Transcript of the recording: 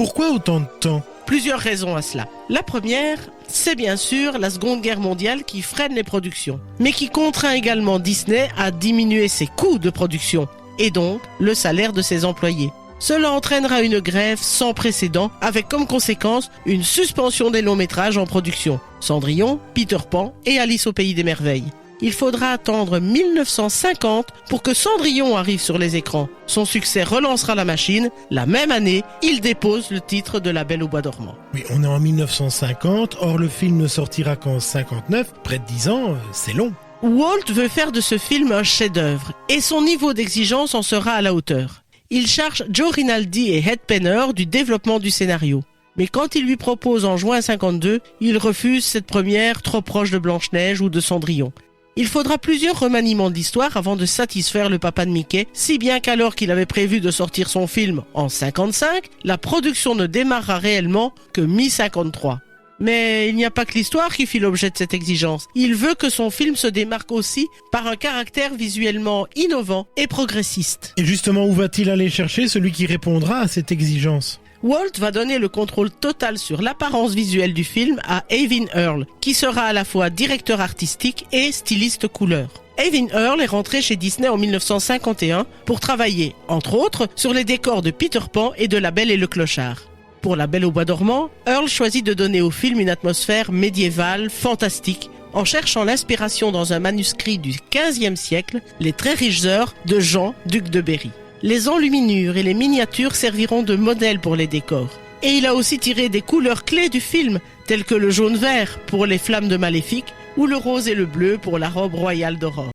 Pourquoi autant de temps? Plusieurs raisons à cela. La première, c'est bien sûr la Seconde Guerre mondiale qui freine les productions, mais qui contraint également Disney à diminuer ses coûts de production, et donc le salaire de ses employés. Cela entraînera une grève sans précédent, avec comme conséquence une suspension des longs métrages en production. Cendrillon, Peter Pan et Alice au Pays des Merveilles. Il faudra attendre 1950 pour que Cendrillon arrive sur les écrans. Son succès relancera la machine. La même année, il dépose le titre de La Belle au Bois dormant. Oui, on est en 1950, or le film ne sortira qu'en 59, près de 10 ans, c'est long. Walt veut faire de ce film un chef-d'œuvre, et son niveau d'exigence en sera à la hauteur. Il charge Joe Rinaldi et Ed Penner du développement du scénario. Mais quand il lui propose en juin 52, il refuse cette première trop proche de Blanche-Neige ou de Cendrillon. Il faudra plusieurs remaniements de l'histoire avant de satisfaire le papa de Mickey, si bien qu'alors qu'il avait prévu de sortir son film en 55, la production ne démarrera réellement que mi-53. Mais il n'y a pas que l'histoire qui fit l'objet de cette exigence. Il veut que son film se démarque aussi par un caractère visuellement innovant et progressiste. Et justement, où va-t-il aller chercher celui qui répondra à cette exigence? Walt va donner le contrôle total sur l'apparence visuelle du film à Avin Earl, qui sera à la fois directeur artistique et styliste couleur. Avin Earl est rentré chez Disney en 1951 pour travailler, entre autres, sur les décors de Peter Pan et de La Belle et le Clochard. Pour La Belle au Bois dormant, Earl choisit de donner au film une atmosphère médiévale, fantastique, en cherchant l'inspiration dans un manuscrit du XVe siècle, Les Très riches heures de Jean, duc de Berry. Les enluminures et les miniatures serviront de modèle pour les décors. Et il a aussi tiré des couleurs clés du film, telles que le jaune-vert pour les flammes de Maléfique ou le rose et le bleu pour la robe royale d'Aurore.